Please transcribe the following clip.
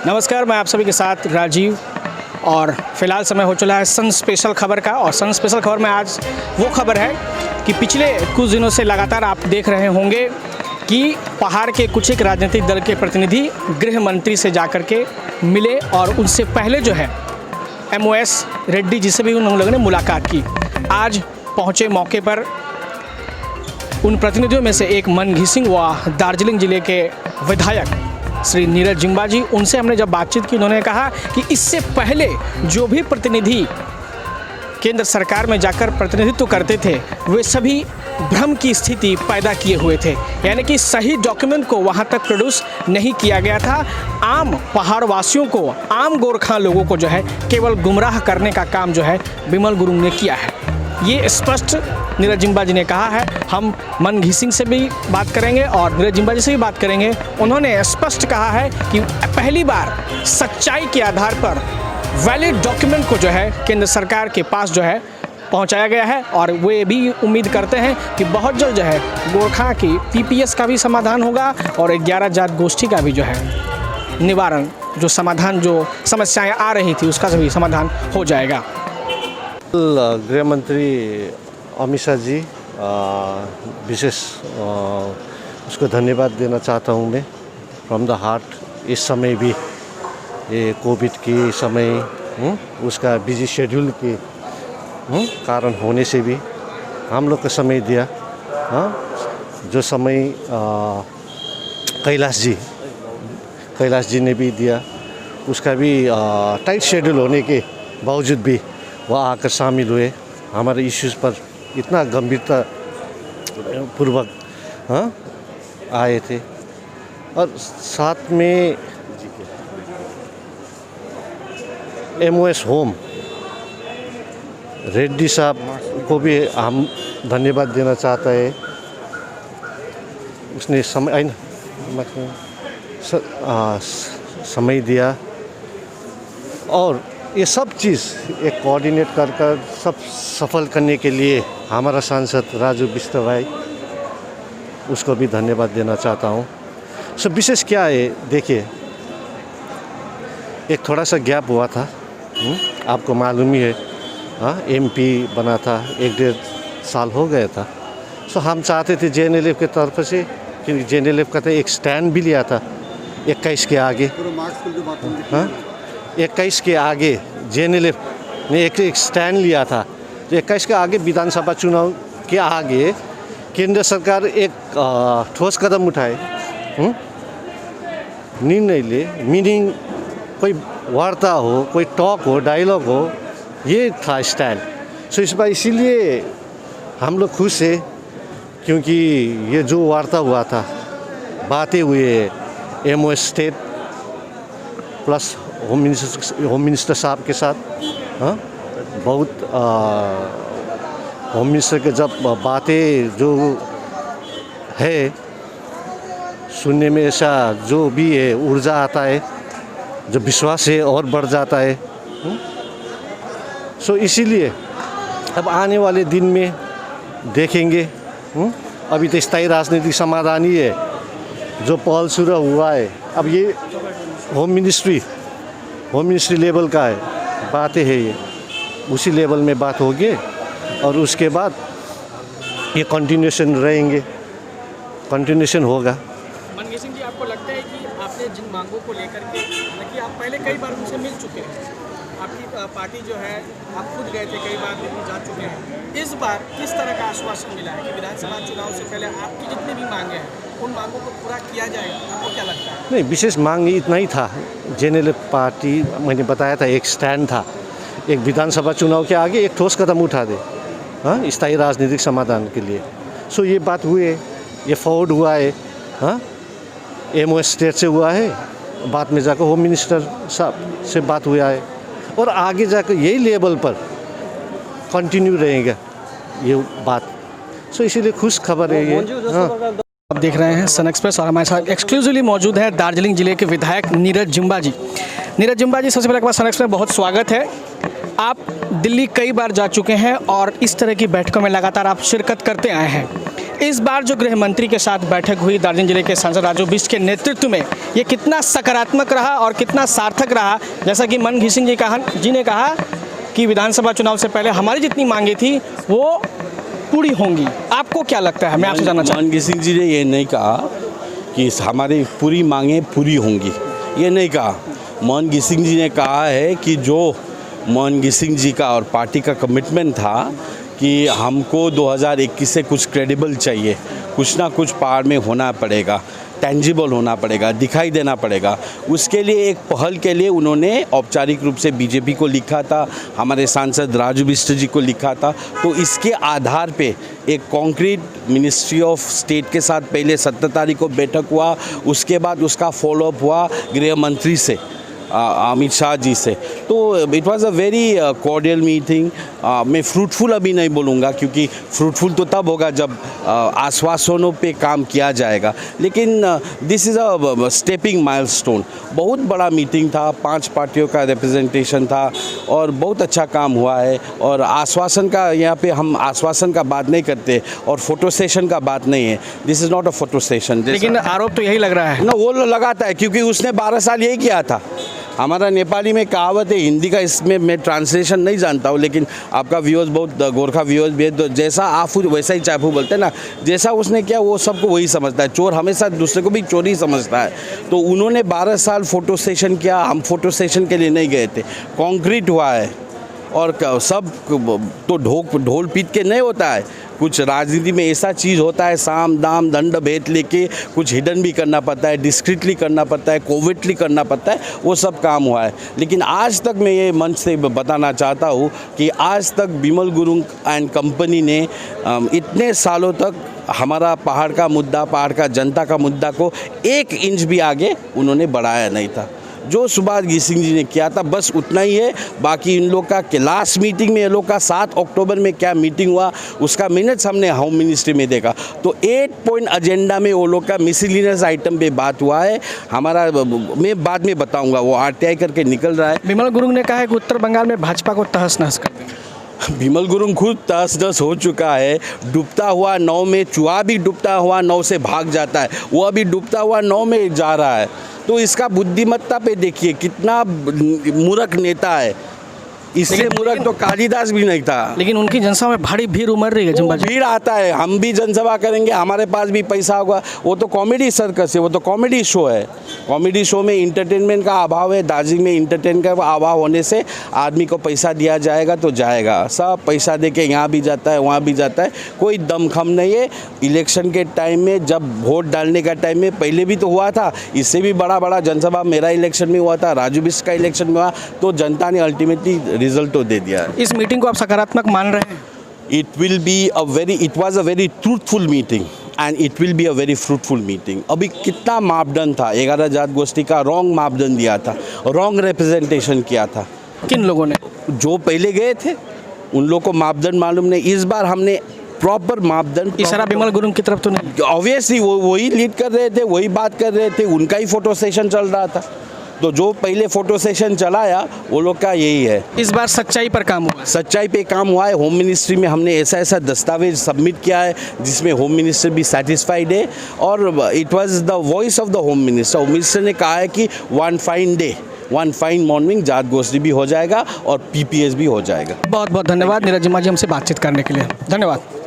नमस्कार, मैं आप सभी के साथ राजीव और फिलहाल समय हो चला है सन स्पेशल खबर का। और सन स्पेशल खबर में आज वो खबर है कि पिछले कुछ दिनों से लगातार आप देख रहे होंगे कि पहाड़ के कुछ एक राजनीतिक दल के प्रतिनिधि गृह मंत्री से जाकर के मिले और उनसे पहले जो है MOS रेड्डी जी से भी उन लोगों ने मुलाकात की। आज पहुँचे मौके पर उन प्रतिनिधियों में से एक मनघी सिंह व दार्जिलिंग जिले के विधायक श्री नीरज जिम्बा जी। उनसे हमने जब बातचीत की, उन्होंने कहा कि इससे पहले जो भी प्रतिनिधि केंद्र सरकार में जाकर प्रतिनिधित्व करते थे वे सभी भ्रम की स्थिति पैदा किए हुए थे, यानी कि सही डॉक्यूमेंट को वहां तक प्रोड्यूस नहीं किया गया था। आम पहाड़ वासियों को, आम गोरखा लोगों को जो है केवल गुमराह करने का काम जो है बिमल गुरुंग ने किया है। ये स्पष्ट नीरज जिम्बा जी ने कहा है। हम मनघी सिंह से भी बात करेंगे और नीरज जिम्बा जी से भी बात करेंगे। उन्होंने स्पष्ट कहा है कि पहली बार सच्चाई के आधार पर वैलिड डॉक्यूमेंट को जो है केंद्र सरकार के पास जो है पहुंचाया गया है और वे भी उम्मीद करते हैं कि बहुत जल्द जो है गोरखा की PPS का भी समाधान होगा और 11 जात गोष्ठी का भी जो है निवारण, जो समाधान, जो समस्याएं आ रही थी उसका भी समाधान हो जाएगा। गृह मंत्री अमित शाह जी विशेष उसको धन्यवाद देना चाहता हूँ मैं फ्रॉम द हार्ट। इस समय भी ये कोविड के समय उसका बिजी शेड्यूल के कारण होने से भी हम लोग को समय दिया। जो समय कैलाश जी ने भी दिया, उसका भी टाइट शेड्यूल होने के बावजूद भी वह आकर शामिल हुए। हमारे इश्यूज़ पर इतना गंभीरता पूर्वक आए थे और साथ में MOS होम रेड्डी साहब को भी हम धन्यवाद देना चाहता है। उसने समय दिया और ये सब चीज़ एक कोऑर्डिनेट कर सब सफल करने के लिए हमारा सांसद राजू बिष्ट भाई, उसको भी धन्यवाद देना चाहता हूँ। सब विशेष क्या है, देखिए एक थोड़ा सा गैप हुआ था, आपको मालूम ही है। MP बना था, 1-1.5 साल हो गया था। सो हम चाहते थे JNLF के तरफ से, क्योंकि JNLF का तो एक स्टैंड भी लिया था 21 के आगे। 21 के आगे JNLF ने एक स्टैंड लिया था। तो 21 के आगे विधानसभा चुनाव के आगे केंद्र सरकार एक ठोस कदम उठाए, निर्णय ले, मीनिंग कोई वार्ता हो, कोई टॉक हो, डायलॉग हो, ये था स्टैंड। सो इस बार इसीलिए हम लोग खुश हैं, क्योंकि ये जो वार्ता हुआ था, बातें हुए MOS state plus home minister साहब के साथ, बहुत होम मिनिस्टर के जब बातें जो है सुनने में ऐसा जो भी है ऊर्जा आता है, जो विश्वास है और बढ़ जाता है। सो इसीलिए अब आने वाले दिन में देखेंगे। अभी तो स्थायी राजनीतिक समाधान ही है जो पहल शुरू हुआ है। अब ये होम मिनिस्ट्री लेवल का है, बातें है, ये उसी लेवल में बात होगी और उसके बाद ये कंटिन्यूशन रहेंगे, कंटिन्यूशन होगा। मनघी सिंह जी, आपको लगता है कि आपने जिन मांगों को लेकर के, हालांकि आप पहले कई बार उनसे मिल चुके हैं, आपकी पार्टी जो है, आप खुद गए थे, कई बार दिल्ली जा चुके हैं, इस बार किस तरह का आश्वासन मिला है कि विधानसभा चुनाव से पहले आपकी जितनी भी मांगे हैं उन मांगों को पूरा किया जाएगा? आपको क्या लगता है? नहीं, विशेष मांग इतना ही था। JNLF पार्टी, मैंने बताया था, एक स्टैंड था, एक विधानसभा चुनाव के आगे एक ठोस कदम उठा दे स्थायी राजनीतिक समाधान के लिए। सो ये बात हुए, ये फॉरवर्ड हुआ है, MOS स्टेट से हुआ है, बाद में जाकर होम मिनिस्टर साहब से बात हुआ है और आगे जाकर यही लेवल पर कंटिन्यू रहेगा ये बात। सो इसीलिए खुश खबर है ये। आप देख रहे हैं सन एक्सप्रेस और हमारे साथ एक्सक्लूसिवली मौजूद है दार्जिलिंग जिले के विधायक नीरज जिम्बा जी। नीरज जिम्बा जी, सबसे पहले सन एक्सप्रेस में बहुत स्वागत है। आप दिल्ली कई बार जा चुके हैं और इस तरह की बैठकों में लगातार आप शिरकत करते आए हैं। इस बार जो गृह मंत्री के साथ बैठक हुई दार्जिलिंग जिले के सांसद राजू बिष्ट के नेतृत्व में, ये कितना सकारात्मक रहा और कितना सार्थक रहा? जैसा कि मन घिसिंग जी ने कहा कि विधानसभा चुनाव से पहले हमारी जितनी मांगे थी वो पूरी होंगी। आपको क्या लगता है? मैं आपसे जानना चाहूँगा। मन घिसिंग जी ने ये नहीं कहा कि हमारी पूरी मांगें पूरी होंगी, ये नहीं कहा। मन घिसिंग जी ने कहा है कि जो मन घिसिंग जी का और पार्टी का कमिटमेंट था कि हमको 2021 से कुछ क्रेडिबल चाहिए, कुछ ना कुछ पहाड़ में होना पड़ेगा, टेंजिबल होना पड़ेगा, दिखाई देना पड़ेगा। उसके लिए एक पहल के लिए उन्होंने औपचारिक रूप से बीजेपी को लिखा था, हमारे सांसद राजू बिष्ट जी को लिखा था। तो इसके आधार पे एक कॉन्क्रीट मिनिस्ट्री ऑफ स्टेट के साथ पहले 17 तारीख को बैठक हुआ, उसके बाद उसका फॉलोअप हुआ गृह मंत्री से, अमित शाह जी से। तो it was a very cordial meeting. मैं फ्रूटफुल अभी नहीं बोलूँगा, क्योंकि फ्रूटफुल तो तब होगा जब आश्वासनों पे काम किया जाएगा, लेकिन this is a stepping milestone. बहुत बड़ा मीटिंग था, 5 पार्टियों का रिप्रेजेंटेशन था और बहुत अच्छा काम हुआ है। और आश्वासन का, यहाँ पे हम आश्वासन का बात नहीं करते और फोटो सेशन का बात नहीं है। This is not a photo session. लेकिन आरोप तो यही लग रहा है ना, वो लगाता है क्योंकि उसने 12 साल यही किया था। हमारा नेपाली में कहावत है, हिंदी का इसमें मैं ट्रांसलेशन नहीं जानता हूँ, लेकिन आपका व्यूअर्स बहुत गोरखा व्यूअर्स भी है, तो जैसा आफू वैसा ही चापू बोलते हैं ना, जैसा उसने किया वो सबको वही समझता है। चोर हमेशा दूसरे को भी चोर ही समझता है। तो उन्होंने 12 साल फोटो सेशन किया, हम फोटो सेशन के लिए नहीं गए थे। कॉन्क्रीट हुआ है और सब तो ढोल पीट के नहीं होता है। कुछ राजनीति में ऐसा चीज़ होता है, साम दाम दंड भेद लेके कुछ हिडन भी करना पड़ता है, डिस्क्रिटली करना पड़ता है, कोविडली करना पड़ता है, वो सब काम हुआ है। लेकिन आज तक मैं ये मंच से बताना चाहता हूँ कि आज तक बिमल गुरुंग एंड कंपनी ने इतने सालों तक हमारा पहाड़ का मुद्दा, पहाड़ का जनता का मुद्दा को 1 इंच भी आगे उन्होंने बढ़ाया नहीं था। जो सुभाष घिसिंग जी ने किया था बस उतना ही है। बाकी इन लोग का लास्ट मीटिंग में, ये लोग का 7 अक्टूबर में क्या मीटिंग हुआ उसका मिनट्स हमने होम मिनिस्ट्री में देखा। तो 8 पॉइंट एजेंडा में वो लोग का मिसलिनियस आइटम पे बात हुआ है। हमारा, मैं बाद में बताऊंगा, वो RTI करके निकल रहा है। बिमल गुरुंग ने कहा है कि उत्तर बंगाल में भाजपा को तहस नहस कर देंगे। बिमल गुरुंग खुद तहस नहस हो चुका है। डूबता हुआ नाव में, चूहा भी डूबता हुआ नाव से भाग जाता है, वो अभी डूबता हुआ नाव में जा रहा है। तो इसका बुद्धिमत्ता पे देखिए कितना मूर्ख नेता है। इससे मूर्ख तो कालिदास भी नहीं था। लेकिन उनकी जनसभा में भारी भीड़ उमड़ रही है। भीड़ आता है, हम भी जनसभा करेंगे, हमारे पास भी पैसा होगा। वो तो कॉमेडी सर्कस है, वो तो कॉमेडी शो है। कॉमेडी शो में इंटरटेनमेंट का अभाव है। दार्जिलिंग में इंटरटेनमेंट का अभाव होने से आदमी को पैसा दिया जाएगा तो जाएगा, सब पैसा दे के यहाँ भी जाता है, वहाँ भी जाता है, कोई दमखम नहीं है। इलेक्शन के टाइम में, जब वोट डालने का टाइम में, पहले भी तो हुआ था, इससे भी बड़ा जनसभा मेरा इलेक्शन में हुआ था, राजू बिष्ट का इलेक्शन में हुआ, तो जनता ने अल्टीमेटली रिजल्ट तो दे दिया। इस मीटिंग को आप सकारात्मक मान रहे हैं? It was a very truthful meeting and it will be a very fruitful meeting. अभी कितना मापदंड था, 11 जात गोष्ठी का रॉन्ग मापदंड दिया था, रॉन्ग रिप्रेजेंटेशन किया था। किन लोगों ने? जो पहले गए थे उन लोग को मापदंड मालूम नहीं। इस बार हमने प्रॉपर मापदंड। इशारा बिमल गुरुंग की तरफ तो नहीं? ऑब्वियसली वही लीड कर रहे थे, वही बात कर रहे थे, उनका ही फोटो सेशन चल रहा था। तो जो पहले फोटो सेशन चलाया वो लोग का यही है। इस बार सच्चाई पर काम हुआ? सच्चाई पे काम हुआ है। होम मिनिस्ट्री में हमने ऐसा दस्तावेज सबमिट किया है जिसमें होम मिनिस्टर भी सेटिस्फाइड है। और it was the voice of the home minister. Home minister ने कहा है कि वन फाइन मॉर्निंग जात गोष्ठी भी हो जाएगा और PPS भी हो जाएगा। बहुत बहुत धन्यवाद नीरज जी हमसे बातचीत करने के लिए। धन्यवाद।